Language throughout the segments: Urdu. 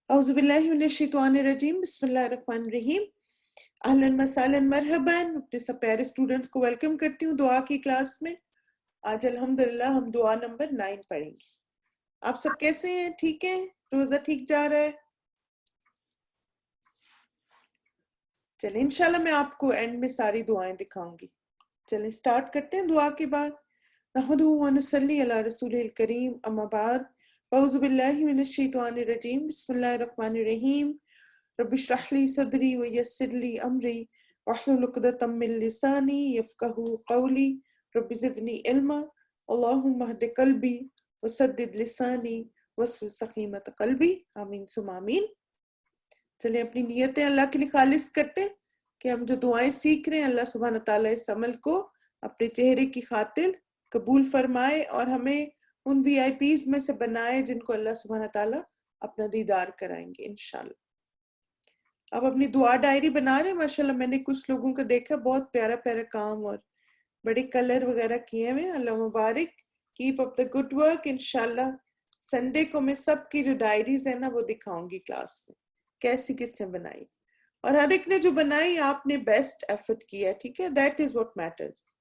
اعوذ باللہ من الشیطان الرجیم بسم اللہ الرحمن الرحیم اہلاً وسہلاً مرحباً. اپنے سب پیارے اسٹوڈنٹس کو ویلکم کرتی ہوں دعا کی کلاس میں. آج الحمدللہ ہم دعا نمبر 9 پڑھیں گے. آپ سب کیسے ہیں؟ ٹھیک ہیں؟ روزہ ٹھیک جا رہا ہے؟ چلیں انشاءاللہ میں آپ کو اینڈ میں ساری دعائیں دکھاؤں گی. چلیں سٹارٹ کرتے ہیں دعا کے بعد. نحمدہ ونصلی علی رسولہ الکریم اما بعد اعوذ باللہ من الشیطان الرجیم بسم اللہ الرحمن الرحیم رب اشرح لی صدری ویسر لی امری واحلل عقدۃ من لسانی یفقہوا قولی رب زدنی علما اللہم اہد قلبی وسدد لسانی واسلل سخیمۃ قلبی آمین ثم آمین. چلیں اپنی نیتیں اللہ کے لیے خالص کرتے ہیں کہ ہم جو دعائیں سیکھ رہے ہیں اللہ سبحانہ تعالیٰ اس عمل کو اپنے چہرے کی خاطر قبول فرمائے اور ہمیں ان وی آئی پیز میں سے بنائے جن کو اللہ سبحانہ تعالیٰ اپنا دیدار کرائیں گے انشاءاللہ. اب اپنی دعا ڈائری بنا رہے ہیں. ماشاءاللہ میں نے کچھ لوگوں کو دیکھا بہت پیارا پیارا کام اور بڑے کلر وغیرہ کیے ہوئے. اللہ مبارک. Keep up the good work. انشاءاللہ سنڈے کو میں سب کی جو ڈائریز ہیں نا وہ دکھاؤں گی کلاس میں کیسی کس نے بنائی اور ہر ایک نے جو بنائی آپ نے بیسٹ ایفرٹ کیا. ٹھیک ہے؟ That is what matters.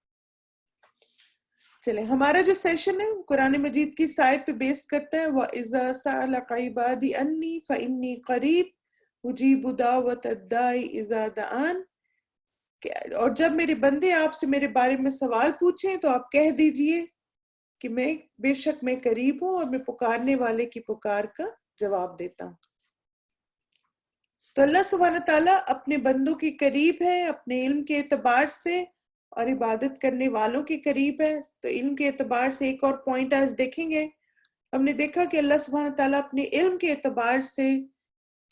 چلیں ہمارا جو سیشن ہے قرآن مجید کی آیت پہ بیس کرتا ہے وَإِذَا سَأَلَكَ عِبَادِي أَنِّي فَإِنِّي قَرِيبٌ أُجِيبُ دَعْوَةَ الدَّاعِ إِذَا دَعَانِ. اور جب میرے بندے آپ سے میرے بارے میں سوال پوچھیں تو آپ کہہ دیجئے کہ میں بے شک میں قریب ہوں اور میں پکارنے والے کی پکار کا جواب دیتا ہوں. تو اللہ سبحانہ تعالیٰ اپنے بندوں کے قریب ہے اپنے علم کے اعتبار سے اور عبادت کرنے والوں کے قریب ہے. تو علم کے اعتبار سے ایک اور پوائنٹ آج دیکھیں گے. ہم نے دیکھا کہ اللہ سبحانہ تعالیٰ اپنے علم کے اعتبار سے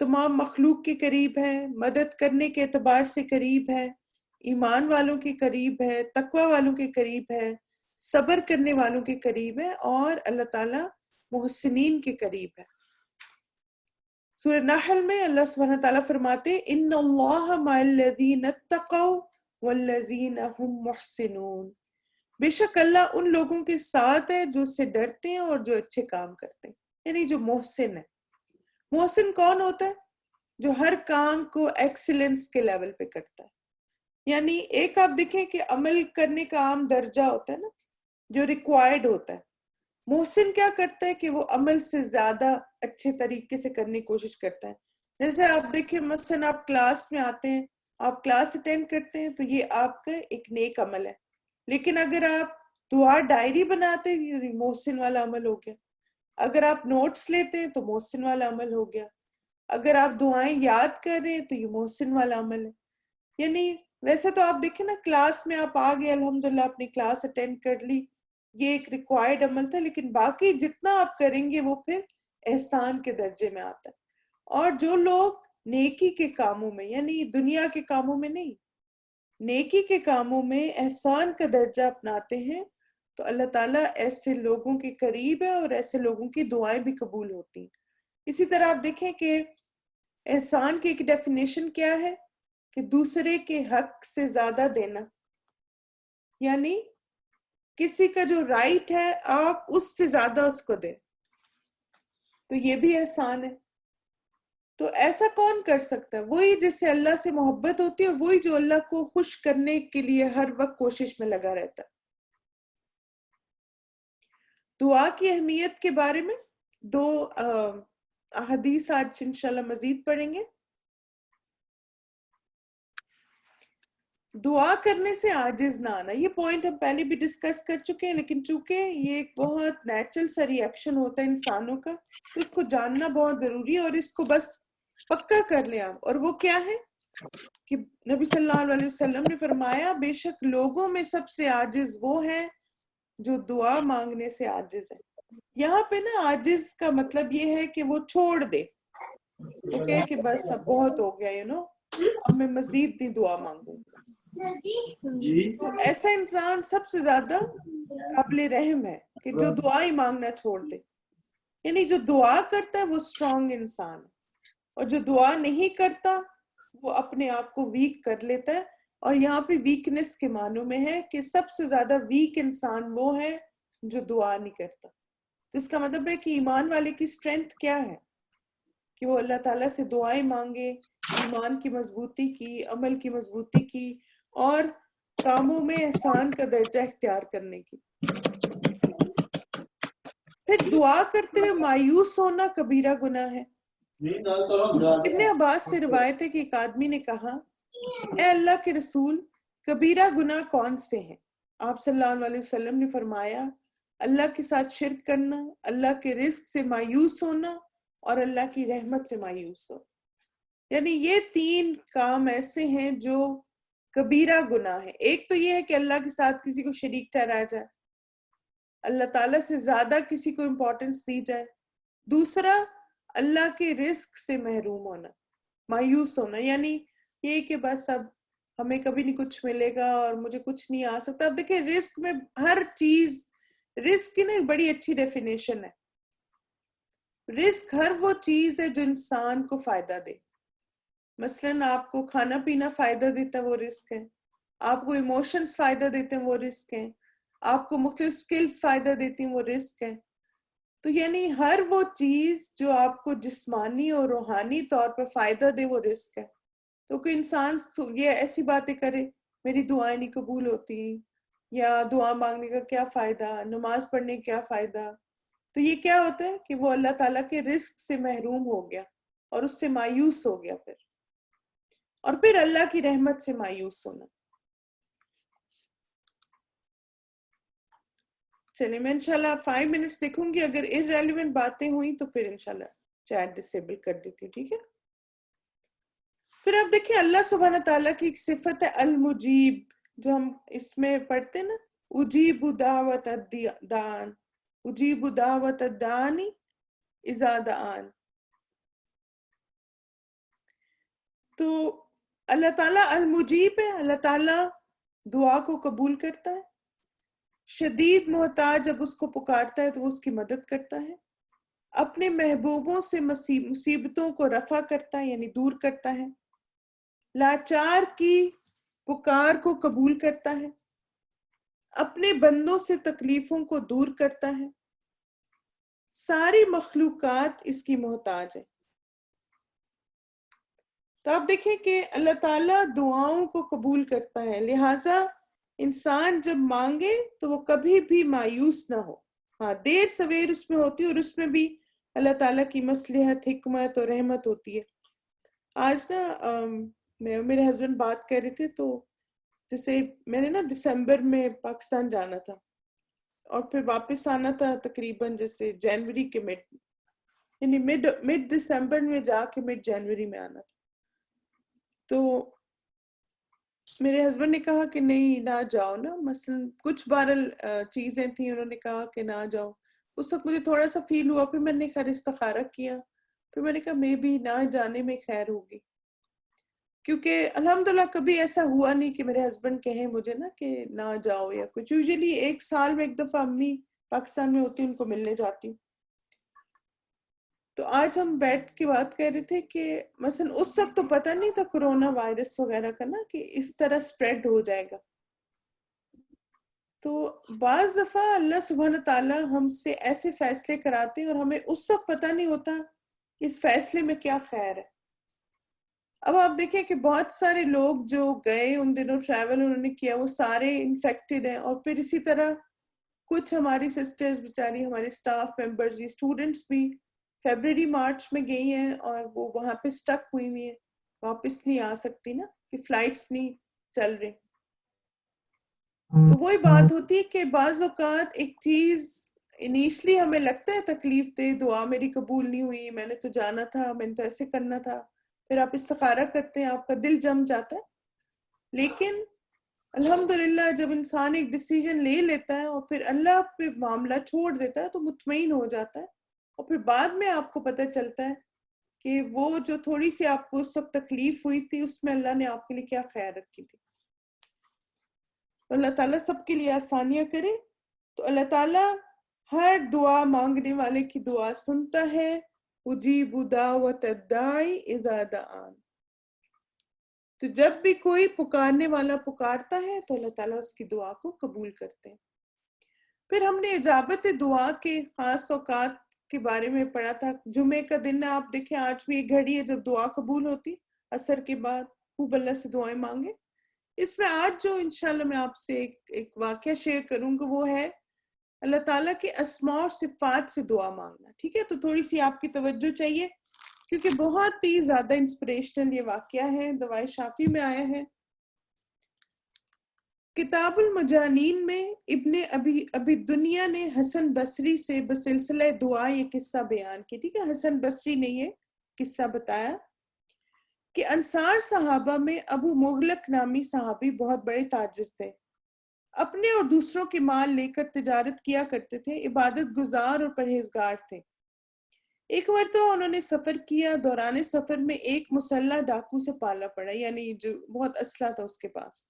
تمام مخلوق کے قریب ہے, مدد کرنے کے اعتبار سے قریب ہے, ایمان والوں کے قریب ہے, تقوی والوں کے قریب ہے, صبر کرنے والوں کے قریب ہے اور اللہ تعالیٰ محسنین کے قریب ہے. سورہ نحل میں اللہ سبحانہ تعالیٰ فرماتے ہیں ان اللہ مع الذین اتقوا والذین هم محسنون. بے شک اللہ ان لوگوں کے ساتھ ہے جو اس سے ڈرتے ہیں اور جو اچھے کام کرتے ہیں, یعنی جو محسن ہے. محسن کون ہوتا ہے؟ جو ہر کام کو ایکسیلنس کے لیول پہ کرتا ہے. یعنی ایک آپ دیکھیں کہ عمل کرنے کا عام درجہ ہوتا ہے نا جو ریکوائرڈ ہوتا ہے. محسن کیا کرتا ہے کہ وہ عمل سے زیادہ اچھے طریقے سے کرنے کی کوشش کرتا ہے. جیسے آپ دیکھیں مثلا آپ کلاس میں آتے ہیں, آپ کلاس اٹینڈ کرتے ہیں تو یہ آپ کا ایک نیک عمل ہے. لیکن اگر آپ دعا ڈائری بناتے ہیں یہ محسن والا عمل ہو گیا. اگر آپ نوٹس لیتے ہیں تو محسن والا عمل ہو گیا. اگر آپ دعائیں یاد کر رہے ہیں تو یہ محسن والا عمل ہے. یعنی ویسے تو آپ دیکھیں نا کلاس میں آپ آ گئے الحمدللہ اپنی کلاس اٹینڈ کر لی, یہ ایک ریکوائرڈ عمل تھا, لیکن باقی جتنا آپ کریں گے وہ پھر احسان کے درجے میں آتا ہے. اور جو لوگ نیکی کے کاموں میں یعنی دنیا کے کاموں میں نہیں نیکی کے کاموں میں احسان کا درجہ اپناتے ہیں تو اللہ تعالیٰ ایسے لوگوں کے قریب ہے اور ایسے لوگوں کی دعائیں بھی قبول ہوتی ہیں. اسی طرح آپ دیکھیں کہ احسان کی ایک ڈیفینیشن کیا ہے کہ دوسرے کے حق سے زیادہ دینا, یعنی کسی کا جو رائٹ ہے آپ اس سے زیادہ اس کو دیں, تو یہ بھی احسان ہے. تو ایسا کون کر سکتا ہے؟ وہی جس سے اللہ سے محبت ہوتی ہے اور وہی جو اللہ کو خوش کرنے کے لیے ہر وقت کوشش میں لگا رہتا ہے. دعا کی اہمیت کے بارے میں 2 احادیث آج انشاءاللہ مزید پڑھیں گے. دعا کرنے سے عاجز نہ آنا, یہ پوائنٹ ہم پہلے بھی ڈسکس کر چکے ہیں, لیکن چونکہ یہ ایک بہت نیچرل سا ری ایکشن ہوتا ہے انسانوں کا تو اس کو جاننا بہت ضروری ہے اور اس کو بس پکا کر لیں آپ. اور وہ کیا ہے کہ نبی صلی اللہ علیہ وسلم نے فرمایا بے شک لوگوں میں سب سے عاجز وہ ہے جو دعا مانگنے سے عاجز ہے. یہاں پہ نا عاجز کا مطلب یہ ہے کہ وہ چھوڑ دے, وہ کہے کہ بس اب بہت ہو گیا اب میں مزید نہیں دعا مانگوں. تو ایسا انسان سب سے زیادہ قابل رحم ہے کہ جو دعا ہی مانگنا چھوڑ دے. یعنی جو دعا کرتا ہے وہ اسٹرانگ انسان ہے اور جو دعا نہیں کرتا وہ اپنے آپ کو ویک کر لیتا ہے. اور یہاں پہ ویکنس کے معنوں میں ہے کہ سب سے زیادہ ویک انسان وہ ہے جو دعا نہیں کرتا. تو اس کا مطلب ہے کہ ایمان والے کی اسٹرینتھ کیا ہے کہ وہ اللہ تعالیٰ سے دعائیں مانگے ایمان کی مضبوطی کی، عمل کی مضبوطی کی، اور کاموں میں احسان کا درجہ اختیار کرنے کی۔ پھر دعا کرتے ہوئے مایوس ہونا کبیرہ گناہ ہے۔ ابن عباس سے روایت ہے کہ ایک آدمی نے کہا، اے اللہ کے رسول، کبیرہ گناہ کون سے ہیں؟ آپ صلی اللہ علیہ وسلم نے فرمایا، اللہ کے ساتھ شرک کرنا، اللہ کے رزق سے مایوس ہونا، اور اللہ کی رحمت سے مایوس ہو۔ یعنی یہ 3 کام ایسے ہیں جو کبیرہ گناہ ہے۔ ایک تو یہ ہے کہ اللہ کے ساتھ کسی کو شریک ٹھہرایا جائے، اللہ تعالیٰ سے زیادہ کسی کو امپورٹنس دی جائے۔ دوسرا، اللہ کے رزق سے محروم ہونا، مایوس ہونا، یعنی یہ کہ بس اب ہمیں کبھی نہیں کچھ ملے گا اور مجھے کچھ نہیں آ سکتا۔ اب دیکھیں رزق میں ہر چیز، رزق کی نا ایک بڑی اچھی ڈیفینیشن ہے۔ رزق ہر وہ چیز ہے جو انسان کو فائدہ دے۔ مثلاً آپ کو کھانا پینا فائدہ دیتا ہے، وہ رزق ہے۔ آپ کو ایموشنز فائدہ دیتے ہیں، وہ رزق ہیں۔ آپ کو مختلف سکلز فائدہ دیتی ہیں، وہ رزق ہے۔ تو یعنی ہر وہ چیز جو آپ کو جسمانی اور روحانی طور پر فائدہ دے، وہ رزق ہے۔ تو کوئی انسان یہ ایسی باتیں کرے، میری دعائیں نہیں قبول ہوتی، یا دعا مانگنے کا کیا فائدہ، نماز پڑھنے کا کیا فائدہ، تو یہ کیا ہوتا ہے کہ وہ اللہ تعالیٰ کے رزق سے محروم ہو گیا اور اس سے مایوس ہو گیا۔ پھر اللہ کی رحمت سے مایوس ہونا۔ چلیں میں انشاءاللہ 5 منٹس دیکھوں گی، اگر irrelevant باتیں ہوئیں تو پھر انشاءاللہ چیٹ ڈسیبل کر دیتی ہوں، ٹھیک ہے؟ پھر آپ دیکھیں اللہ سبحانہ تعالیٰ کی ایک صفت ہے المجیب، جو ہم اس میں پڑھتے ہیں نا، اجیب دعوت الدان، اجیب دعوت الدانی اذا دعان۔ تو اللہ تعالیٰ المجیب ہے، اللہ تعالیٰ دعا کو قبول کرتا ہے۔ شدید محتاج جب اس کو پکارتا ہے تو وہ اس کی مدد کرتا ہے۔ اپنے محبوبوں سے مصیبتوں کو رفع کرتا ہے، یعنی دور کرتا ہے۔ لاچار کی پکار کو قبول کرتا ہے۔ اپنے بندوں سے تکلیفوں کو دور کرتا ہے۔ ساری مخلوقات اس کی محتاج ہے۔ تو آپ دیکھیں کہ اللہ تعالیٰ دعاؤں کو قبول کرتا ہے، لہٰذا انسان جب مانگے تو وہ کبھی بھی مایوس نہ ہو۔ ہاں دیر سویر اس میں ہوتی ہے، اور اس میں بھی اللہ تعالیٰ کی مصلحت، حکمت اور رحمت ہوتی ہے۔ آج نا میرے ہسبینڈ بات کر رہے تھے، تو جیسے میں نے نا دسمبر میں پاکستان جانا تھا اور پھر واپس آنا تھا تقریباً جیسے جنوری کے یعنی مڈ دسمبر میں جا کے مڈ جنوری میں آنا تھا۔ تو میرے ہسبینڈ نے کہا کہ نہیں نہ جاؤ نا، مثلا کچھ بارل چیزیں تھیں، انہوں نے کہا کہ نہ جاؤ۔ اس وقت مجھے تھوڑا سا فیل ہوا، پھر میں نے خیر استخارہ کیا، پھر میں نے کہا میں بھی نہ جانے میں خیر ہوگی، کیونکہ الحمدللہ کبھی ایسا ہوا نہیں کہ میرے ہسبینڈ کہیں مجھے نا کہ نہ جاؤ یا کچھ۔ یوزلی 1 سال میں 1 دفعہ امی پاکستان میں ہوتی، ان کو ملنے جاتی ہوں۔ تو آج ہم بیٹھ کے بات کر رہے تھے کہ مثلا اس وقت تو پتہ نہیں تھا کرونا وائرس وغیرہ کا نا کہ اس طرح سپریڈ ہو جائے گا۔ تو بعض دفعہ اللہ سبحانہ تعالیٰ ہم سے ایسے فیصلے کراتے ہیں اور ہمیں اس وقت پتہ نہیں ہوتا کہ اس فیصلے میں کیا خیر ہے۔ اب آپ دیکھیں کہ بہت سارے لوگ جو گئے ان دنوں ٹریول انہوں نے کیا، وہ سارے انفیکٹڈ ہیں، اور پھر اسی طرح کچھ ہماری سسٹرز بیچاری، ہمارے اسٹاف ممبرز بھی، اسٹوڈنٹس بھی فیبرری مارچ میں گئی ہیں اور وہ وہاں پہ سٹک ہوئی ہوئی ہیں، واپس نہیں آ سکتی نا کہ فلائٹس نہیں چل رہے۔ تو وہی بات ہوتی ہے کہ بعض اوقات ایک چیز انیشلی ہمیں لگتا ہے تکلیف دہ، دعا میری قبول نہیں ہوئی، میں نے تو جانا تھا، میں نے تو ایسے کرنا تھا، پھر آپ استخارہ کرتے ہیں، آپ کا دل جم جاتا ہے۔ لیکن الحمدللہ جب انسان ایک ڈیسیجن لے لیتا ہے اور پھر اللہ پہ معاملہ چھوڑ دیتا ہے تو مطمئن ہو جاتا ہے، اور پھر بعد میں آپ کو پتہ چلتا ہے کہ وہ جو تھوڑی سی آپ کو اس وقت تکلیف ہوئی تھی، اس میں اللہ نے آپ کے لیے کیا خیر رکھی تھی۔ تو اللہ تعالیٰ سب کے لیے آسانیاں کرے۔ تو اللہ تعالیٰ ہر دعا مانگنے والے کی دعا سنتا ہے، اجیب دعوت الداعی اذا دعان۔ تو جب بھی کوئی پکارنے والا پکارتا ہے تو اللہ تعالیٰ اس کی دعا کو قبول کرتے ہیں۔ پھر ہم نے اجابت دعا کے خاص اوقات کے بارے میں پڑھا تھا. جمعے کا دن ہے, آپ دیکھیں آج بھی ایک گھڑی ہے جب دعا قبول ہوتی, عصر کے بعد خوب اللہ سے دعائیں مانگے. اس میں آج جو انشاءاللہ میں آپ سے ایک واقعہ شیئر کروں گا وہ ہے اللہ تعالیٰ کے اسماء اور صفات سے دعا مانگنا. ٹھیک ہے, تو تھوڑی سی آپ کی توجہ چاہیے کیونکہ بہت ہی زیادہ انسپریشنل یہ واقعہ ہے, دوائے شافی میں آیا ہے. کتاب المجانین میں ابن ابی دنیا نے حسن بصری سے بسلسلہ دعا یہ قصہ بیان کی. ٹھیک ہے, حسن بصری نے یہ قصہ بتایا کہ انصار صحابہ میں ابو مغلق نامی صحابی بہت بڑے تاجر تھے. اپنے اور دوسروں کے مال لے کر تجارت کیا کرتے تھے, عبادت گزار اور پرہیزگار تھے. ایک مرتبہ انہوں نے سفر کیا, دوران سفر میں ایک مسلح ڈاکو سے پالا پڑا, یعنی جو بہت اسلحہ تھا اس کے پاس.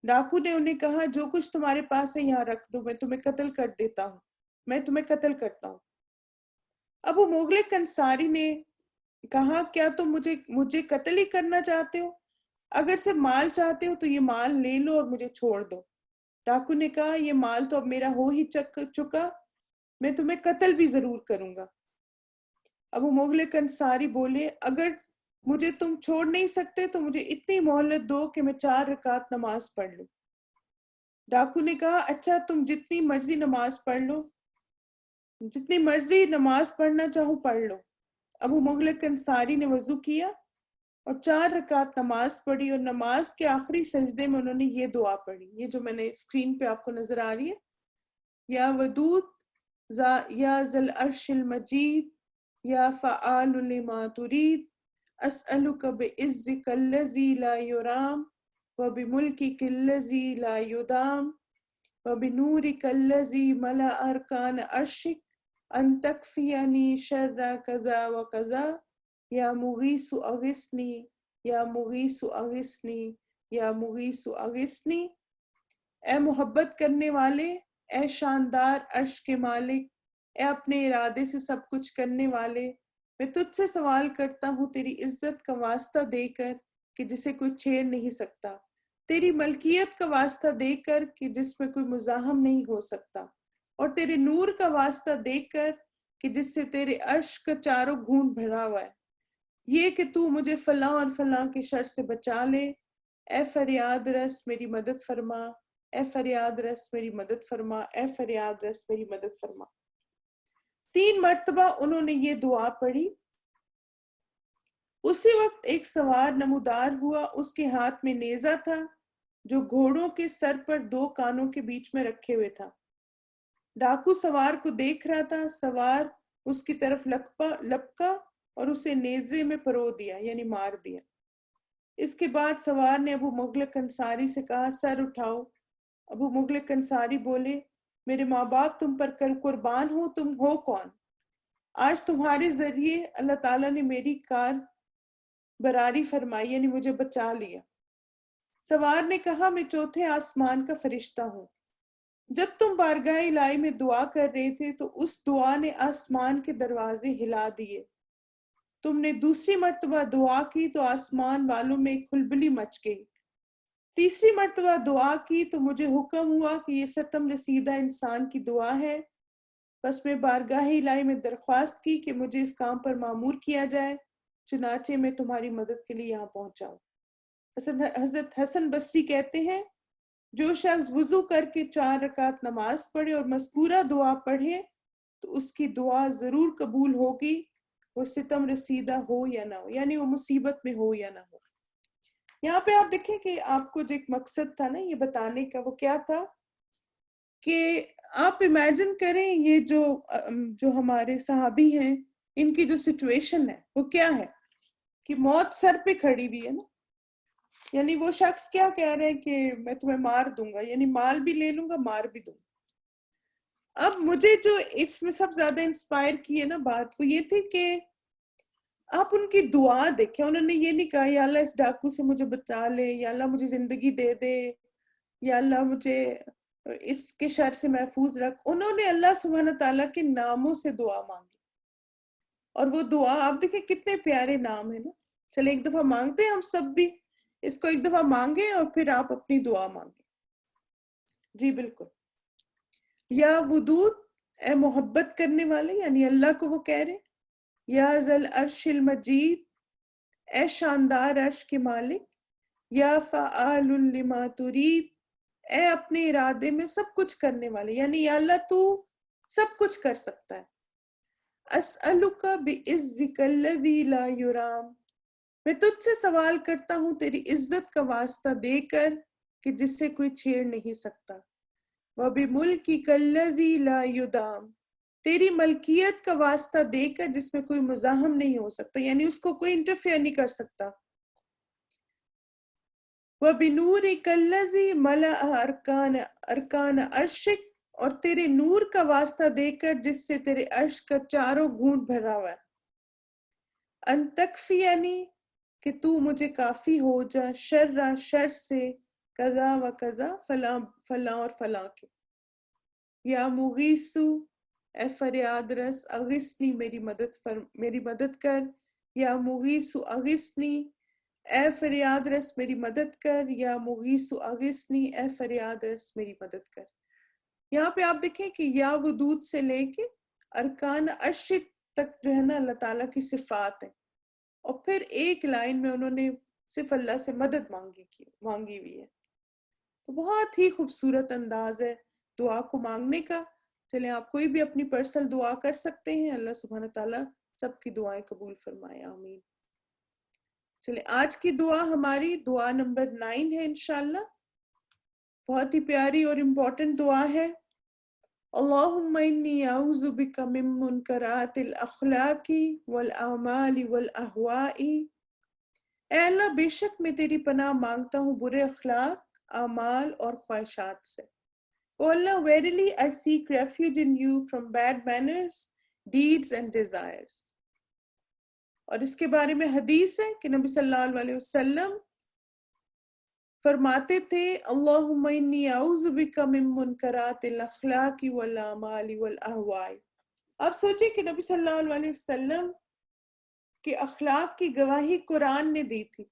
ڈاکو نے انہیں کہا جو کچھ تمہارے پاس ہے یہاں رکھ دو, میں تمہیں قتل کر دیتا ہوں, میں تمہیں قتل کرتا ہوں. ابو مغلق انصاری نے کہا کیا تم مجھے قتل ہی کرنا چاہتے ہو؟ اگر سے مال چاہتے ہو تو یہ مال لے لو اور مجھے چھوڑ دو. ڈاکو نے کہا یہ مال تو اب میرا ہو ہی چکا, میں تمہیں قتل بھی ضرور کروں گا. ابو مغلق انصاری بولے اگر مجھے تم چھوڑ نہیں سکتے تو مجھے اتنی مہلت دو کہ میں 4 رکعت نماز پڑھ لوں. ڈاکو نے کہا اچھا تم جتنی مرضی نماز پڑھ لو, جتنی مرضی نماز پڑھنا چاہو پڑھ لو. ابو مغلق انصاری نے وضو کیا اور 4 رکعت نماز پڑھی, اور نماز کے آخری سجدے میں انہوں نے یہ دعا پڑھی, یہ جو میں نے اسکرین پہ آپ کو نظر آ رہی ہے, یا ودود یا ذل عرش المجید یا فعال لما ترید اسألک بعزک الذی لا یرام وبملکک الذی لا یدام وبنورک الذی ملأ ارکان عرشک ان تکفینی شر کذا و کذا یا مغیث اغثنی یا مغیث اغثنی یا مغیث اغثنی. اے محبت کرنے والے, اے شاندار عرش کے مالک, اے اپنے ارادے سے سب کچھ کرنے والے, میں تجھ سے سوال کرتا ہوں تیری عزت کا واسطہ دے کر کہ جسے کوئی چھیڑ نہیں سکتا, تیری ملکیت کا واسطہ دے کر کہ جس میں کوئی مزاحم نہیں ہو سکتا, اور تیرے نور کا واسطہ دے کر کہ جس سے تیرے عرش کا چاروں گھون بھرا ہوا ہے, یہ کہ تو مجھے فلاں اور فلاں کے شر سے بچا لے. اے فریاد رس میری مدد فرما, اے فریاد رس میری مدد فرما, اے فریاد رس میری مدد فرما. 3 مرتبہ انہوں نے یہ دعا پڑھی. اسی وقت ایک سوار نمودار ہوا, اس کے ہاتھ میں نیزہ تھا جو گھوڑوں کے سر پر 2 کانوں کے بیچ میں رکھے ہوئے تھا. ڈاکو سوار کو دیکھ رہا تھا, سوار اس کی طرف لپکا اور اسے نیزے میں پرو دیا, یعنی مار دیا. اس کے بعد سوار نے ابو مغلق انصاری سے کہا سر اٹھاؤ. ابو مغلق انصاری بولے میرے ماں باپ تم پر قربان ہو, تم ہو کون؟ آج تمہارے ذریعے اللہ تعالیٰ نے میری کار براری فرمائی, یعنی مجھے بچا لیا. سوار نے کہا میں 4تھے آسمان کا فرشتہ ہوں. جب تم بارگاہ الہی میں دعا کر رہے تھے تو اس دعا نے آسمان کے دروازے ہلا دیے. تم نے دوسری مرتبہ دعا کی تو آسمان والوں میں ایک کھلبلی مچ گئی. تیسری مرتبہ دعا کی تو مجھے حکم ہوا کہ یہ ستم رسیدہ انسان کی دعا ہے, بس میں بارگاہ الہی میں درخواست کی کہ مجھے اس کام پر مامور کیا جائے, چنانچہ میں تمہاری مدد کے لیے یہاں پہنچا ہوں. حضرت حسن بصری کہتے ہیں جو شخص وضو کر کے 4 رکعت نماز پڑھے اور مذکورہ دعا پڑھے تو اس کی دعا ضرور قبول ہوگی, وہ ستم رسیدہ ہو یا نہ ہو, یعنی وہ مصیبت میں ہو یا نہ ہو. یہاں پہ آپ دیکھیں کہ آپ کو جو ایک مقصد تھا نا یہ بتانے کا, وہ کیا تھا کہ آپ امیجن کریں یہ جو ہمارے صحابی ہیں ان کی جو سچویشن ہے وہ کیا ہے کہ موت سر پہ کھڑی ہوئی ہے نا, یعنی وہ شخص کیا کہہ رہے ہیں کہ میں تمہیں مار دوں گا, یعنی مال بھی لے لوں گا مار بھی دوں گا. اب مجھے جو اس میں سب زیادہ انسپائر کی ہے نا بات وہ یہ تھی کہ آپ ان کی دعا دیکھیں. انہوں نے یہ نہیں کہا یا اللہ اس ڈاکو سے مجھے بچا لے, یا اللہ مجھے زندگی دے دے, یا اللہ مجھے اس کے شر سے محفوظ رکھ. انہوں نے اللہ سبحانہ تعالیٰ کے ناموں سے دعا مانگی, اور وہ دعا آپ دیکھیں کتنے پیارے نام ہیں نا. چلے ایک دفعہ مانگتے ہیں ہم سب بھی اس کو, ایک دفعہ مانگیں اور پھر آپ اپنی دعا مانگیں. جی بالکل. یا ودود اے محبت کرنے والے، یعنی اللہ کو وہ کہہ رہے، یا ذل عرش المجید، اے شاندار عرش کے مالک، یا فعال لما ترید، اے اپنے ارادے میں سب کچھ کرنے والے، یعنی یا اللہ تو سب کچھ کر سکتا ہے۔ اسألک بعزک الذی لا یرام، میں تجھ سے سوال کرتا ہوں تیری عزت کا واسطہ دے کر کہ جس سے کوئی چھیڑ نہیں سکتا، وبملکک الذی لا یدام، تیری ملکیت کا واسطہ دے کر جس میں کوئی مزاحم نہیں ہو سکتا، یعنی اس کو کوئی انٹرفیئر نہیں کر سکتا، وَبِنُورِكَ الَّذِي مَلَأَ أَرْكَانَ عَرْشِكَ، اور تیرے نور کا واسطہ دے کر جس سے تیرے عرش کا چاروں گھونٹ بھرا ہوا ہے، ان تکفینی، کہ تو مجھے کافی ہو جا، شر سے، کذا و کذا، فلاں فلاں اور فلاں کے، یا مغیثو، اے فریاد رس، اغثنی، میری مدد کر، یا مغیثو اغثنی، اے فریاد رس میری مدد کر، یا مغیثو اغثنی، اے فریاد رس میری مدد کر۔ یہاں پہ آپ دیکھیں کہ یا ودود سے لے کے ارکان عرش تک جو ہے نا اللہ تعالیٰ کی صفات ہیں، اور پھر ایک لائن میں انہوں نے صرف اللہ سے مدد مانگی ہوئی ہے۔ تو بہت ہی خوبصورت انداز ہے دعا کو مانگنے کا۔ چلیں آپ کوئی بھی اپنی پرسنل دعا کر سکتے ہیں، اللہ سبحانہ تعالیٰ سب کی دعائیں قبول فرمائے، آمین۔ چلیں آج کی دعا ہماری دعا نمبر 9 ہے انشاءاللہ، بہت ہی پیاری اور امپورٹنٹ دعا ہے۔ اللہم انی اعوذ بک من منکرات الاخلاق والاعمال والاہواء، اے اللہ بے شک میں تیری پناہ مانگتا ہوں برے اخلاق، اعمال اور خواہشات سے۔ او اللہ verily I seek refuge in you from bad manners, deeds and desires۔ اور اس کے بارے میں حدیث ہے کہ نبی صلی اللہ علیہ وسلم فرماتے تھے اللہم انی اعوذ بک من منکرات الاخلاق والاعمال والاہواء۔ آپ سوچیں کہ نبی صلی اللہ علیہ وسلم کے اخلاق کی گواہی قرآن نے دی تھی،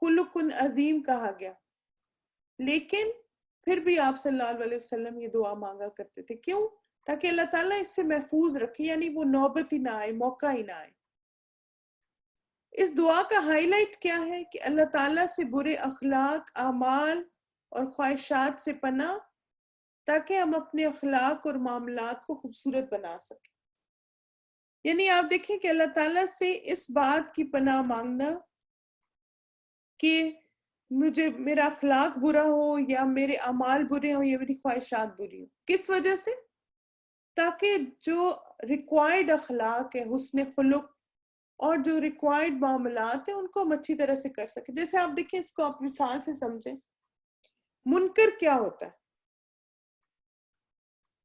خلق عظیم کہا گیا، لیکن پھر بھی آپ صلی اللہ علیہ وسلم یہ دعا مانگا کرتے تھے، کیوں؟ تاکہ اللہ تعالیٰ اس سے محفوظ رکھے، یعنی وہ نوبت ہی نہ آئے، موقع ہی نہ آئے۔ اس دعا کا ہائی لائٹ کیا ہے کہ اللہ تعالیٰ سے برے اخلاق، اعمال اور خواہشات سے پناہ، تاکہ ہم اپنے اخلاق اور معاملات کو خوبصورت بنا سکیں۔ یعنی آپ دیکھیں کہ اللہ تعالیٰ سے اس بات کی پناہ مانگنا کہ مجھے میرا اخلاق برا ہو یا میرے اعمال برے ہوں یا میری خواہشات بری ہوں، کس وجہ سے؟ تاکہ جو ریکوائرڈ اخلاق ہے، حسن خلق اور جو ریکوائرڈ معاملات ہیں ان کو ہم اچھی طرح سے کر سکیں۔ جیسے آپ دیکھیں، اس کو آپ مثال سے سمجھیں، منکر کیا ہوتا ہے؟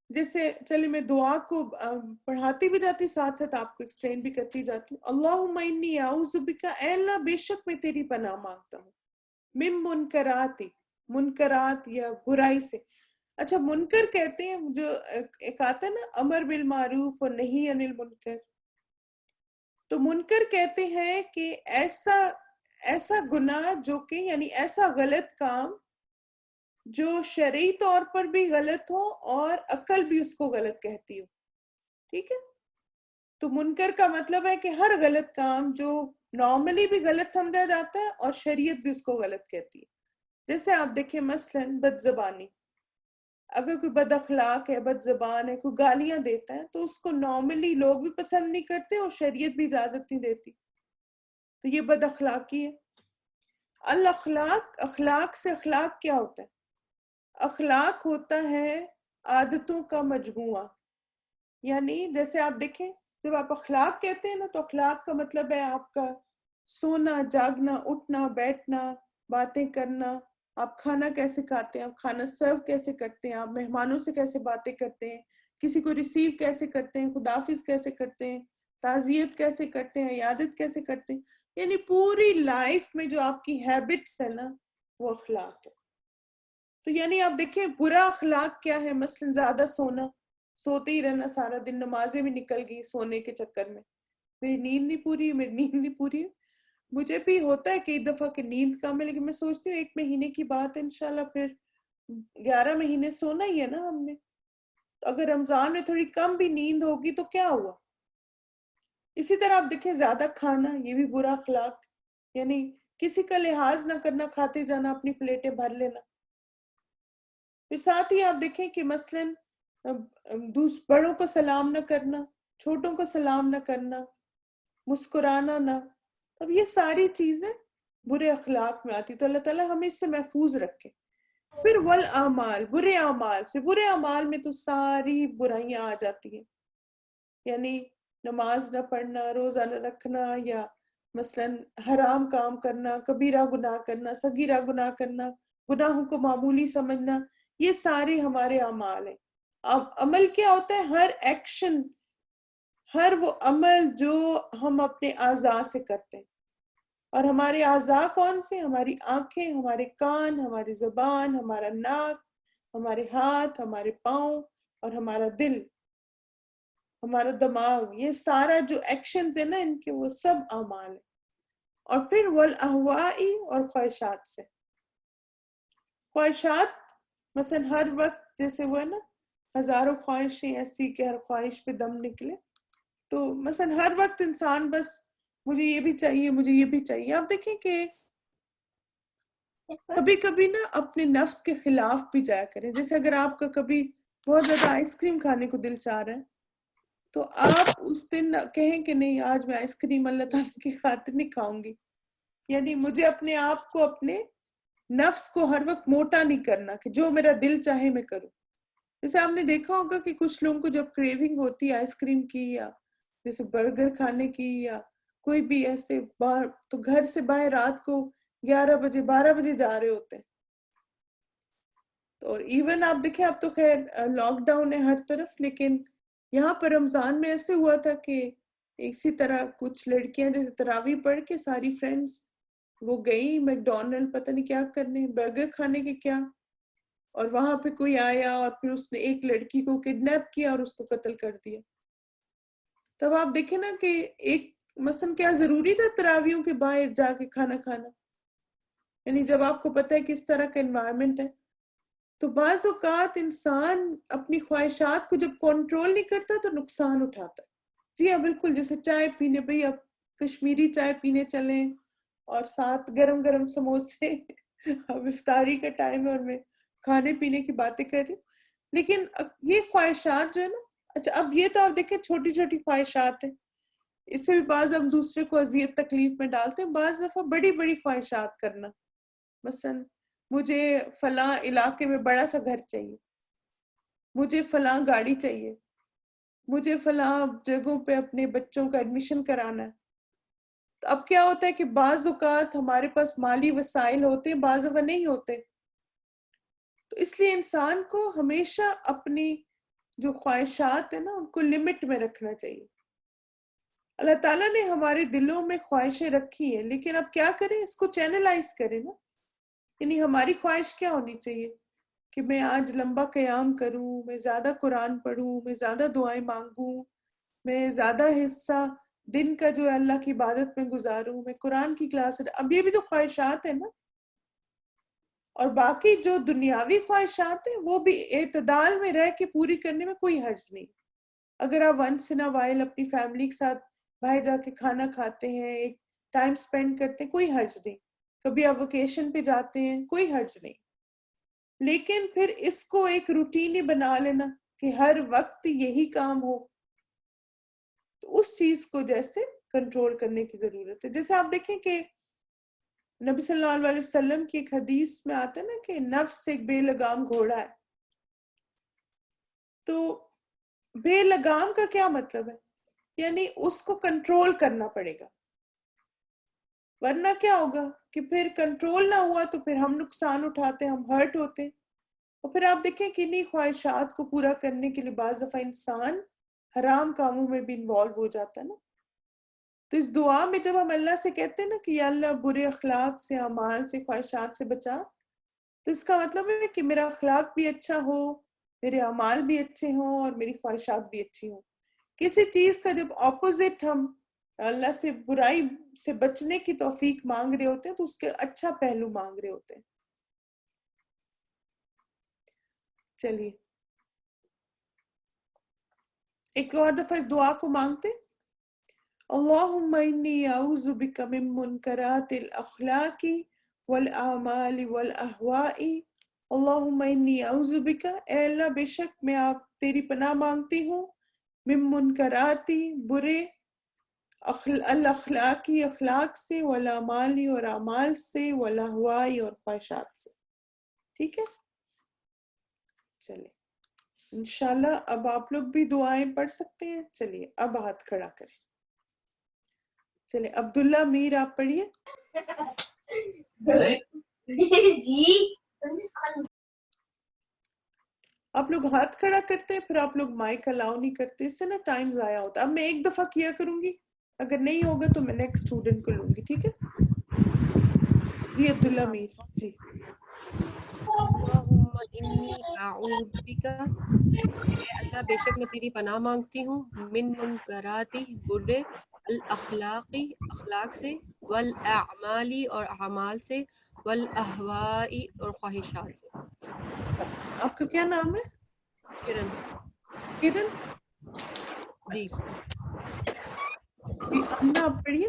جیسے چلے میں دعا کو پڑھاتی بھی جاتی ہوں، ساتھ ساتھ آپ کو ایکسپلین بھی کرتی جاتی ہوں۔ اللہم انی اعوذ بک، اے اللہ بے شک میں تیری پناہ مانگتا ہوں، من منکراتی، منکرات یا برائی سے۔ اچھا منکر کہتے ہیں جو ایک آتا ہے نا امر بالمعروف اور نہی عن المنکر، تو منکر کہتے ہیں کہ ایسا گناہ جو کہ یعنی ایسا غلط کام جو شرعی طور پر بھی غلط ہو اور عقل بھی اس کو غلط کہتی ہو، ٹھیک ہے؟ تو منکر کا مطلب ہے کہ ہر غلط کام جو نارملی بھی غلط سمجھا جاتا ہے اور شریعت بھی اس کو غلط کہتی ہے۔ جیسے آپ دیکھیں مثلاً بد زبانی، اگر کوئی بد اخلاق ہے، بد زبان ہے، کوئی گالیاں دیتا ہے تو اس کو نارملی لوگ بھی پسند نہیں کرتے اور شریعت بھی اجازت نہیں دیتی، تو یہ بد اخلاقی ہے۔ اخلاق سے اخلاق کیا ہوتا ہے؟ اخلاق ہوتا ہے عادتوں کا مجموعہ، یعنی جیسے آپ دیکھیں جب آپ اخلاق کہتے ہیں نا تو اخلاق کا مطلب ہے آپ کا سونا، جاگنا، اٹھنا، بیٹھنا، باتیں کرنا، آپ کھانا کیسے کھاتے ہیں، آپ کھانا سرو کیسے کرتے ہیں، آپ مہمانوں سے کیسے باتیں کرتے ہیں، کسی کو ریسیو کیسے کرتے ہیں، خداحافظ کیسے کرتے ہیں، تعزیت کیسے کرتے ہیں، عیادت کیسے کرتے ہیں، یعنی پوری لائف میں جو آپ کی ہیبٹس ہے نا وہ اخلاق ہے۔ تو یعنی آپ دیکھیں برا اخلاق کیا ہے، مثلا زیادہ سونا، سوتے ہی رہنا سارا دن، نمازیں بھی نکل گئی سونے کے چکر میں، میری نیند نہیں پوری، میری نیند نہیں پوری۔ مجھے بھی ہوتا ہے کئی دفعہ کہ نیند کم ہے، لیکن میں سوچتی ہوں 1 مہینے کی بات ہے انشاءاللہ، پھر 11 مہینے سونا ہی ہے نا ہم نے۔ تو اگر رمضان میں تھوڑی کم بھی نیند ہوگی تو کیا ہوا؟ اسی طرح آپ دیکھیں زیادہ کھانا، یہ بھی برا اخلاق، یعنی کسی کا لحاظ نہ کرنا، کھاتے جانا، اپنی پلیٹیں بھر لینا. پھر ساتھ ہی آپ دیکھیں کہ مثلاً بڑوں کو سلام نہ کرنا، چھوٹوں کو سلام نہ کرنا، مسکرانا نہ. اب یہ ساری چیزیں برے اخلاق میں آتی، تو اللہ تعالیٰ ہمیں اس سے محفوظ رکھے. پھر والاعمال، برے اعمال سے، برے اعمال میں تو ساری برائیاں آ جاتی ہیں، یعنی نماز نہ پڑھنا، روزہ نہ رکھنا، یا مثلاً حرام کام کرنا، کبیرہ گناہ کرنا، صغیرہ گناہ کرنا، گناہوں کو معمولی سمجھنا، یہ سارے ہمارے اعمال ہیں. اب عمل کیا ہوتا ہے؟ ہر ایکشن، ہر وہ عمل جو ہم اپنے اعضاء سے کرتے ہیں. اور ہمارے اعضاء کون سے؟ ہماری آنکھیں، ہمارے کان، ہماری زبان، ہمارا ناک، ہمارے ہاتھ، ہمارے پاؤں، اور ہمارا دل، ہمارا دماغ. یہ سارا جو ایکشنز ہیں نا ان کے، وہ سب اعمال ہیں. اور پھر والاہواء، اور خواہشات سے. خواہشات مثلا ہر وقت جیسے وہ ہے نا، ہزاروں خواہشیں ایسی کہ ہر خواہش پہ دم نکلے. تو مثلا ہر وقت انسان بس مجھے یہ بھی چاہیے، مجھے یہ بھی چاہیے. آپ دیکھیں کہ کبھی کبھی نا اپنے نفس کے خلاف بھی جایا کریں. جیسے اگر آپ کا کبھی بہت زیادہ آئس کریم کھانے کو دل چاہ رہا ہے، تو آپ اس دن کہیں کہ نہیں، آج میں آئس کریم اللہ تعالیٰ کی خاطر نہیں کھاؤں گی. یعنی مجھے اپنے آپ کو، اپنے نفس کو ہر وقت موٹا نہیں کرنا کہ جو میرا دل چاہے میں کروں. جیسے آپ نے دیکھا ہوگا کہ کچھ لوگوں کو جب کریونگ ہوتی ہے آئس کریم کی، یا جیسے برگر کھانے کی، یا کوئی بھی ایسے باہر، تو گھر سے باہر رات کو 11 بجے 12 بجے جا رہے ہوتے ہیں. اور ایون آپ دیکھیں، اب تو خیر لاک ڈاؤن ہے ہر طرف، لیکن یہاں پر رمضان میں ایسے ہوا تھا کہ اسی طرح کچھ لڑکیاں جیسے تراویح پڑھ کے ساری فرینڈز وہ گئی میک ڈونلڈ پتہ نہیں کیا کرنے، برگر کھانے کے کیا، اور وہاں پہ کوئی آیا اور پھر اس نے ایک لڑکی کو کڈنیپ کیا اور اس کو قتل کر دیا. تب آپ دیکھیں نا کہ ایک مثلا کیا ضروری تھا تراویحوں کے باہر جا کے کھانا کھانا؟ یعنی جب آپ کو پتہ ہے کس طرح کا انوائرمنٹ ہے. تو بعض اوقات انسان اپنی خواہشات کو جب کنٹرول نہیں کرتا تو نقصان اٹھاتا ہے. جی ہاں بالکل. جیسے چائے پینے، بھئی اب کشمیری چائے پینے چلیں، اور ساتھ گرم گرم سموسے. اب افطاری کا ٹائم ہے اور میں کھانے پینے کی باتیں کر رہی ہوں. لیکن یہ خواہشات جو ہے نا، اچھا اب یہ تو آپ دیکھیں چھوٹی چھوٹی خواہشات ہیں، اس سے بھی بعض ہم دوسرے کو اذیت تکلیف میں ڈالتے ہیں. بعض دفعہ بڑی بڑی خواہشات کرنا، مثلا مجھے فلاں علاقے میں بڑا سا گھر چاہیے، مجھے فلاں گاڑی چاہیے، مجھے فلاں جگہوں پہ اپنے بچوں کا ایڈمیشن کرانا ہے. تو اب کیا ہوتا ہے کہ بعض اوقات ہمارے پاس مالی وسائل ہوتے ہیں، بعض دفعہ نہیں ہوتے. تو اس لیے انسان کو ہمیشہ اپنی جو خواہشات ہیں نا ان کو لمٹ میں رکھنا چاہیے. اللہ تعالیٰ نے ہمارے دلوں میں خواہشیں رکھی ہیں، لیکن اب کیا کریں؟ اس کو چینلائز کریں نا. یعنی ہماری خواہش کیا ہونی چاہیے کہ میں آج لمبا قیام کروں، میں زیادہ قرآن پڑھوں، میں زیادہ دعائیں مانگوں، میں زیادہ حصہ دن کا جو ہے اللہ کی عبادت میں گزاروں، میں قرآن کی کلاس. اب یہ بھی تو خواہشات ہیں نا. اور باقی جو دنیاوی خواہشات ہیں وہ بھی اعتدال میں رہ کے پوری کرنے میں کوئی حرج نہیں. اگر آپ ونس ان اے وائل اپنی فیملی کے ساتھ باہر جا کے کھانا کھاتے ہیں، ایک ٹائم سپینڈ کرتے ہیں، کوئی حرج نہیں. کبھی آپ ویکیشن پہ جاتے ہیں، کوئی حرج نہیں. لیکن پھر اس کو ایک روٹین ہی بنا لینا کہ ہر وقت یہی کام ہو، تو اس چیز کو جیسے کنٹرول کرنے کی ضرورت ہے. جیسے آپ دیکھیں کہ نبی صلی اللہ علیہ وسلم کی ایک حدیث میں آتا ہے نا کہ نفس ایک بے لگام گھوڑا ہے. تو بے لگام کا کیا مطلب ہے؟ یعنی اس کو کنٹرول کرنا پڑے گا، ورنہ کیا ہوگا کہ پھر کنٹرول نہ ہوا تو پھر ہم نقصان اٹھاتے ہیں، ہم ہرٹ ہوتے ہیں. اور پھر آپ دیکھیں کہ انہیں خواہشات کو پورا کرنے کے لیے بعض دفعہ انسان حرام کاموں میں بھی انوالو ہو جاتا ہے نا. تو اس دعا میں جب ہم اللہ سے کہتے ہیں نا کہ یا اللہ برے اخلاق سے، اعمال سے، خواہشات سے بچا، تو اس کا مطلب ہے کہ میرا اخلاق بھی اچھا ہو، میرے اعمال بھی اچھے ہوں، اور میری خواہشات بھی اچھی ہوں. کسی چیز کا جب اپوزٹ ہم اللہ سے برائی سے بچنے کی توفیق مانگ رہے ہوتے ہیں تو اس کے اچھا پہلو مانگ رہے ہوتے ہیں. چلیے ایک اور دفعہ اس دعا کو مانگتے. اللہم انی اعوذ بک من منکرات الاخلاق والاعمال والاہواء. اللہم انی اعوذ بک، اے اللہ بے شک میں آپ تیری پناہ مانگتی ہوں، من منکراتی برے، الاخلاقی اخلاق سے، والاعمالی اور اعمال سے، والاہوائی اور خواہشات سے. ٹھیک ہے، چلے انشاءاللہ اب آپ لوگ بھی دعائیں پڑھ سکتے ہیں. چلیے اب ہاتھ کھڑا کریں. چلے عبداللہ میر آپ پڑھیے. آپ لوگ ہاتھ کھڑا کرتے ہیں پھر آپ لوگ مائک الاؤ نہیں کرتے، اس سے نا ٹائم ضائع ہوتا ہے. اب میں ایک دفعہ کیا کروں گی، اگر نہیں ہوگا تو میں نیکسٹ اسٹوڈنٹ کو لوں گی. ٹھیک ہے جی عبداللہ السلام میر. علیکم. جی اللہم انی اعوذ بک، اے اللہ بے شک میں تیری پناہ مانگتی ہوں، من منکراتی برے، الاخلاقی اخلاق سے، والاعمالی اور اعمال سے، والاہوائی اور خواہشات سے. آپ کا کیا نام ہے؟ کرن. کرن. جی. جی امنہ آپ پڑھیے.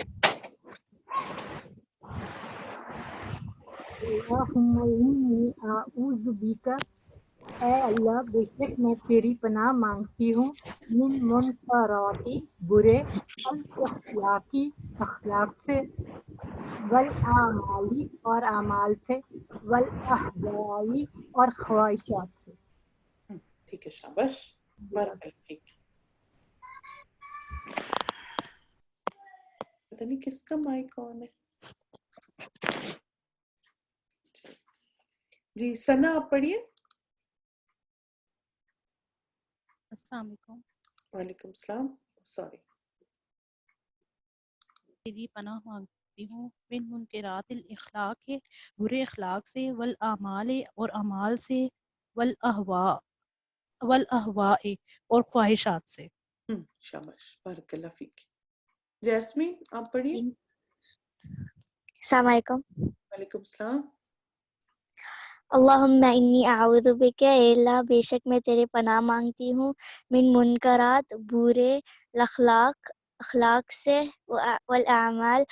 اللہم انی اعوذ بک، اے اللہ بے شک میں تیری پناہ مانگتی ہوں، من منکراتی برے، الاخلاقی اخلاق سے، والاعمالی اور اعمال سے، والاہوائی اور خواہشات سے. ٹھیک ہے، شاباش، بارک اللہ فیک. پتہ نہیں کس کا مائک آن ہے. جی ثنا آپ پڑھیے. السلام علیکم. وعلیکم السلام. سوری. تیری پناہ مانگتی ہوں من منکرات الاخلاق کے برے اخلاق سے، والاعمال اور اعمال سے، والاہواء اور خواہشات سے. شاباش، بارک اللہ فیک. جیسمین آپ پڑھیے. السلام علیکم. وعلیکم السلام. اللہم انی اعوذ بک، اے اللہ بے شک میں تیرے پناہ مانگتی ہوں، من منکرات برے اخلاق سے، والاعمال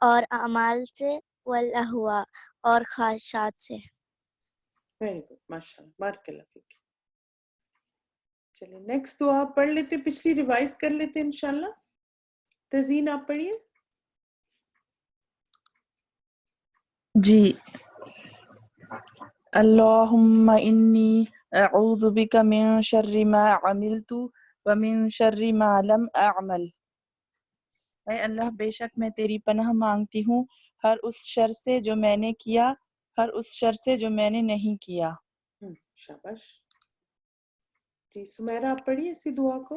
اور اعمال سے، والاہواء اور خواہشات سے. ویری گڈ، ماشاء اللہ، بارک اللہ فیک. چلیں نیکسٹ دعا آپ پڑھ لیتے، پچھلی ریوائز کر لیتے انشاءاللہ. تزین آپ پڑھیے. جی. اللہم انی اعوذ بک من شر ما عملت ومن شر ما لم اعمل. اے اللہ بے شک میں تیری پناہ مانگتی ہوں ہر اس شر سے جو میں نے کیا، ہر اس شر سے جو میں نے نہیں کیا. شاباش. جی سمیرہ آپ پڑھیے اسی دعا کو.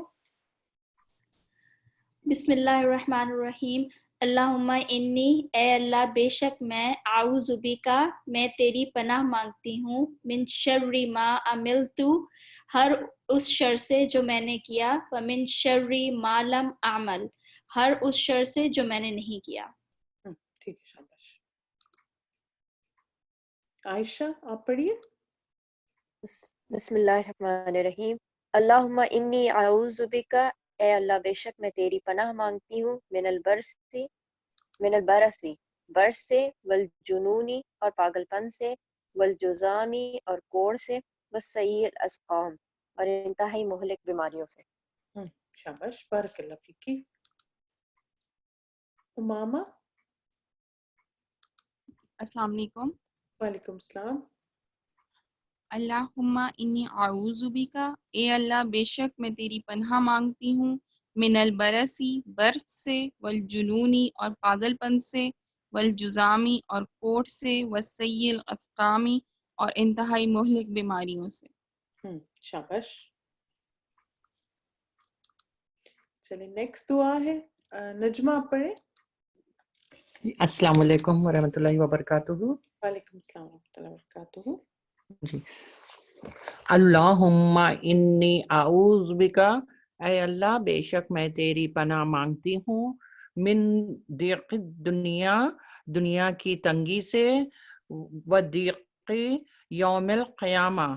بسم اللہ الرحمن الرحیم. اللہم انی، اے اللہ بے شک میں، اعوذ بکا میں تیری پناہ مانگتی ہوں، من شر ما عملت ہر اس شر سے جو میں نے کیا، ومن شر ما لم اعمل ہر اس شر سے جو میں نے نہیں کیا. ٹھیک ہے، شاباش. عائشہ آپ پڑھیے. بسم اللہ الرحمن الرحیم. اللہم انی اعوذ بک، اے اللہ بے شک میں تیری پناہ مانگتی ہوں، من البرسی برس سے، والجنونی اور پاگل پن سے، والجزامی اور کوڑ سے، والسیء الاسقام اور انتہائی مہلک بیماریوں سے. شاباش، بارک اللہ فیکی. امامہ. السلام علیکم. وعلیکم السلام. اللہم انی اعوذ بکا، اے اللہ بے شک میں تیری پناہ مانگتی ہوں، من البرسی برس سے، والجنونی اور پاگل پن سے، والجزامی اور کوڑ سے، والسیء الاسقامی اور انتہائی مہلک بیماریوں سے. شاباش. چلیں نیکسٹ دعا ہے نجمہ آپ پڑھیں. السلام علیکم ورحمۃ اللہ وبرکاتہ. وعلیکم السلام ورحمۃ اللہ وبرکاتہ. جی. اللہم انی اعوذ بکا، اے اللہ بے شک میں تیری پناہ مانگتی ہوں، من ضیق دنیا دنیا کی تنگی سے، و ضیق یوم القیامہ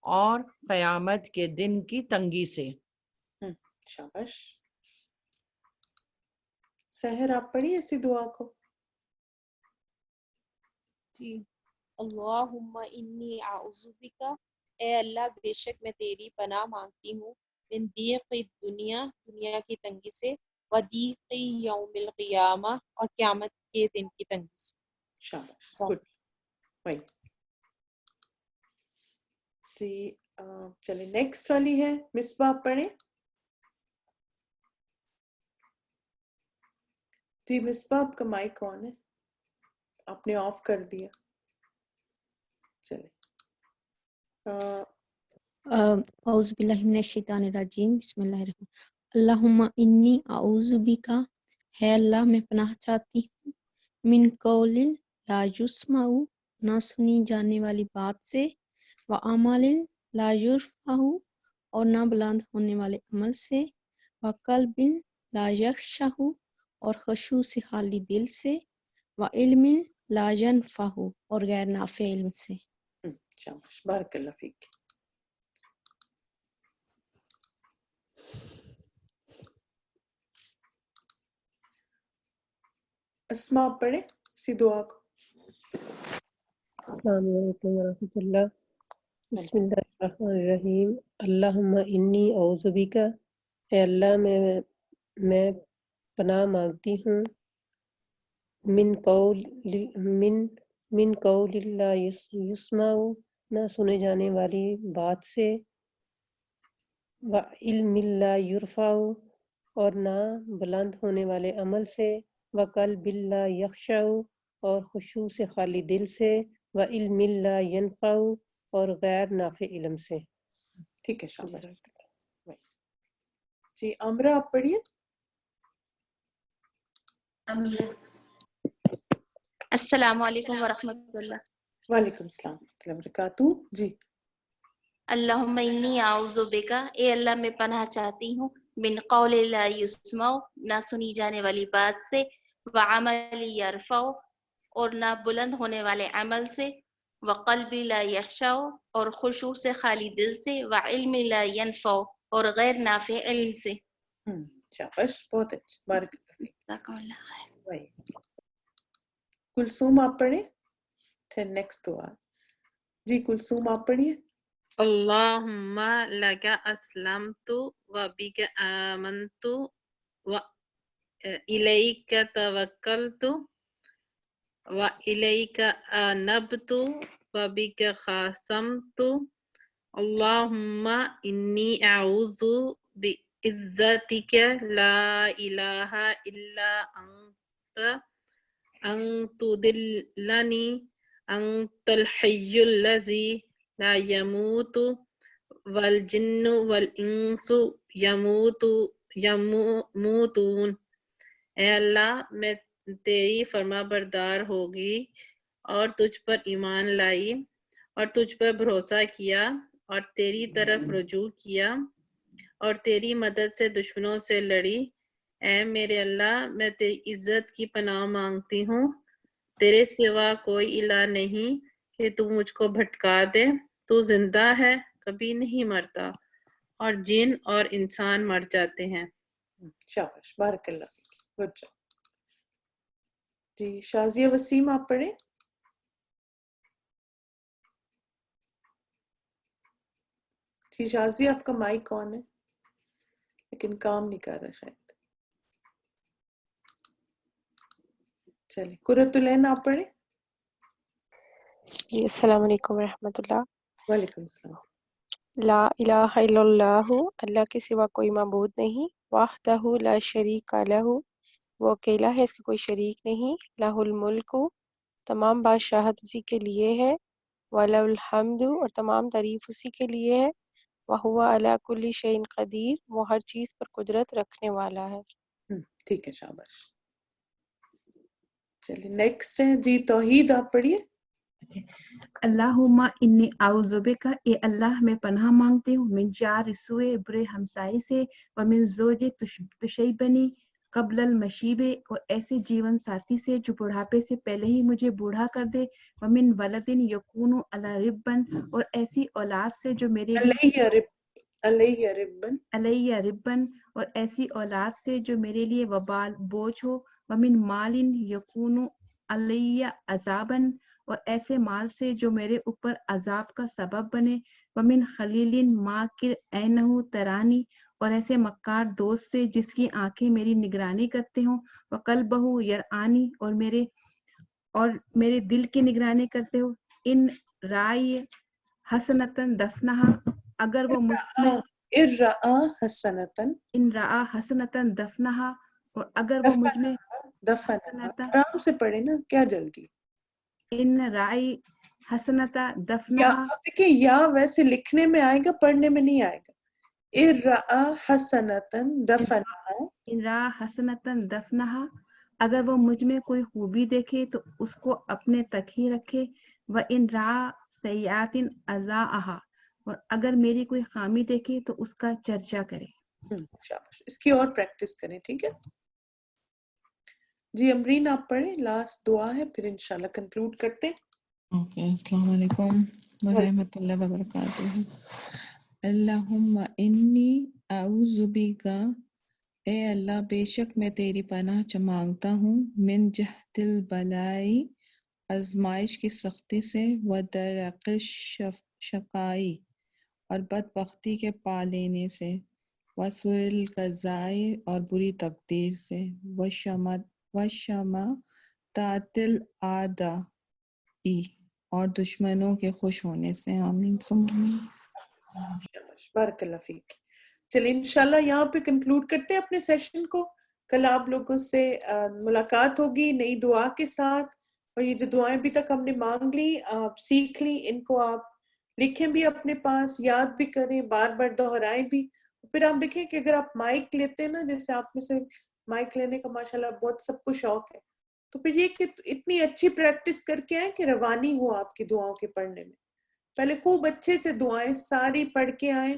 اور قیامت کے دن کی تنگی سے. شاباش. سحر آپ پڑھیے اسی دعا کو. جی. اللہم انی اعوذ بک، اے اللہ بے شک میں تیری پناہ مانگتی ہوں، من ضیق دنیا، دنیا کی تنگی سے، و ضیق یوم القیامہ، اور قیامت کے دن کی تنگی سے. شاباش گڈ. وہی جی. چلے نیکسٹ والی ہے مصباح پڑھیں. جی مصباح آپ کا مائک آن ہے، آپ نے آف کر دیا. چلے اعوذ باللہ من الشیطان الرجیم، بسم اللہ الرحمن. اللہم انی اعوذ بک، ہے اللہ میں پناہ چاہتی ہوں، من قول لا یسمع، نہ سنی جانے والی بات سے، وعمل لا یرفع، اور نہ بلند ہونے والے عمل سے، وقلب لا یخشع، اور خشوع سے خالی دل سے، وعلم لا ینفع، اور غیر نافع علم سے. شاباش بارک اللہ فیک. اسماء پڑھیں اسی دعا کو. السلام علیکم ورحمۃ اللہ. بسم اللہ الرحمن الرحیم. اللہم انی اعوذ بک، اے اللہ میں پناہ مانگتی ہوں، من قول لا یسمع، نہ سنے جانے والی بات سے، وعلم لا یرفع، اور نہ بلند ہونے والے عمل سے، وقلب لا یخشع، اور خشوع سے خالی دل سے، وعلم لا ینفع، اور غیر نافع علم سے. ٹھیک ہے شاباش. جی امرا آپ پڑھیے. السلام علیکم ورحمۃ اللہ. وعلیکم السلام ورحمۃ اللہ وبرکاتہ. جی. اللہم انی اعوذ بک، اے اللہ میں پناہ چاہتی ہوں، من قول لا یسمع، نہ سنی جانے والی بات سے، وعمل یرفع، اور نہ بلند ہونے والے عمل سے، وقلب لا یخشع، اور خشوع سے خالی دل سے، وعلم لا ینفع، اور غیر نافع علم سے. شاباش بہت اچھا بارک اللہ فیک. جزاکم اللہ خیر. وہی کلثوم آپ پڑھیں. پھر نیکسٹ دعا. جی کلثوم آپ پڑھیے. اللہم لک اسلمت و بک آمنت و الیک توکلت و الیک انبت و بک خاصمت. اللہم انی اعوذ بعزتک لا الہ الا انت ان تضلنی، انت الحی الذی لا یموت والجن والانس یموتون. اے اللہ میں تیری فرما بردار ہوگی اور تجھ پر ایمان لائی اور تجھ پر بھروسہ کیا اور تیری طرف رجوع کیا اور تیری مدد سے دشمنوں سے لڑی. اے میرے اللہ میں تیری عزت کی پناہ مانگتی ہوں، تیرے سوا کوئی الہ نہیں کہ تو مجھ کو بھٹکا دے. تو زندہ ہے، کبھی نہیں مرتا، اور جن اور انسان مر جاتے ہیں. شاباش بارک اللہ فیک. Good job. جی شازیہ وسیم آپ پڑھیں. جی شازیہ آپ کا مائک آن ہے لیکن کام نہیں کر رہا شاید. چلیے قرۃ العین آپ پڑھیں. جی السلام علیکم ورحمۃ اللہ. وعلیکم السلام. لا الہ الا اللہ، اللہ کے سوا کوئی معبود نہیں، وحدہ لا شریک لہ، وہ اکیلا ہے، اس کا کوئی شریک نہیں، لہ الملک، تمام بادشاہت اسی کے لیے ہے، ولہ الحمد، اور تمام تعریف اسی کے لیے ہے، وہو علی کل شیء قدیر، وہ ہر چیز پر قدرت رکھنے والا ہے. ٹھیک ہے شاباش. چلیے نیکسٹ ہے جی توحید آپ پڑھیے. اللہم انی اعوذ بک، اے اللہ میں پناہ مانگتی ہوں، من جار سوء، برے ہمسائے سے، ومن زوج تشیبنی قبل المشیب، اور ایسے جیون ساتھی سے جو بڑھاپے سے پہلے ہی مجھے بوڑھا کر دے، ومن ولد یکون علی ربن، اور ایسی اولاد سے جو میرے لیے علیہ ربن اور ایسی اولاد سے جو میرے لیے وبال بوجھ ہو، ومن مالن یکونو علیہ عذابن، اور ایسے مال سے جو میرے اوپر عذاب کا سبب بنے، ومن خلیل ماکر اینہ ترانی، اور ایسے مکار دوست سے جس کی آنکھیں میری نگرانی کرتے ہوں، وقلبہ یرآنی، اور میرے دل کی نگرانی کرتے ہو، ان رائی حسنتن دفنہا، اگر وہ مجھ میں ارآ حسنتن ان رآ حسنتن دفنہا، اور اگر وہ مجھ میں دفنہا، حسنتا آرام سے پڑھے نا، کیا جلدی. ان رائی حسنتا یا دفنہا، اب دیکھیں یا ویسے لکھنے میں آئے گا، پڑھنے میں نہیں آئے گا. ارآ حسنتن دفنہا، ان رآ حسنتن دفنہا، اگر وہ مجھ میں کوئی خوبی دیکھے تو اس کو اپنے تک ہی رکھے، و ان رآ سیئات اضاءہا، اور اگر میری کوئی خامی دیکھے تو اس کا چرچا کرے. شاباش. اس کی اور پریکٹس کریں، ٹھیک ہے جی. امرین آپ پڑھیں، لاسٹ دعا ہے، پھر انشاءاللہ کنکلوڈ کرتے ہیں. اوکے، السلام علیکم ورحمۃ اللہ وبرکاتہ. اللہم انی اعوذ بک، اے اللہ بے شک میں تیری پناہ مانگتا ہوں، من جہد البلائی، آزمائش کی سختی سے، و درق شقائی، اور بدبختی کے پا لینے سے، و سوء القضاء، اور بری تقدیر سے، و شماتات الاعداء، اور دشمنوں کے خوش ہونے سے. آمین ثم آمین. شاباش، بارک اللہ فیک. چلیں انشاءاللہ یہاں پہ کنکلوڈ کرتے ہیں اپنے سیشن کو. کل آپ لوگوں سے ملاقات ہوگی نئی دعا کے ساتھ، اور یہ جو دعائیں ابھی تک ہم نے مانگ لی، آپ سیکھ لی، ان کو آپ لکھیں بھی اپنے پاس، یاد بھی کریں، بار بار دہرائیں بھی. پھر آپ دیکھیں کہ اگر آپ مائک لیتے ہیں نا، جیسے آپ میں سے مائک لینے کا ماشاءاللہ بہت سب کو شوق ہے، تو پھر یہ کہ اتنی اچھی پریکٹس کر کے آئیں کہ روانی ہو آپ کی دعاؤں کے پڑھنے میں. پہلے خوب اچھے سے دعائیں ساری پڑھ کے آئیں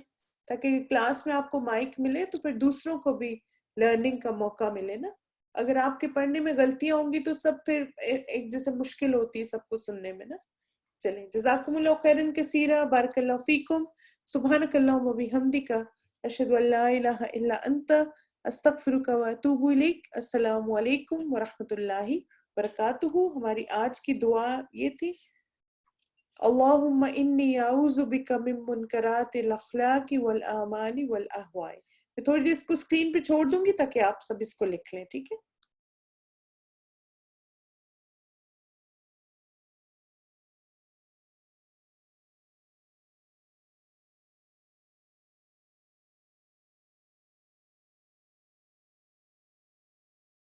تاکہ کلاس میں آپ کو مائک ملے تو پھر دوسروں کو بھی لرننگ کا موقع ملے نا. اگر آپ کے پڑھنے میں غلطیاں ہوں گی تو سب پھر ایک جیسے مشکل ہوتی ہے سب کو سننے میں نا. چلیں جزاکم اللہ خیرن کثیرا، بارک اللہ فیکم، سبحانک اللہم و بحمدک، اشہد ان لا الہ الا انت، استغفرک و اتوب الیک. السلام علیکم ورحمۃ اللہ وبرکاتہ. ہماری آج کی دعا یہ تھی، اللہم انی اعوذ بک من منکرات الاخلاق والاعمال والاہواء. میں تھوڑی دیر اس کو اسکرین پہ چھوڑ دوں گی تاکہ آپ سب اس کو لکھ لیں، ٹھیک ہے.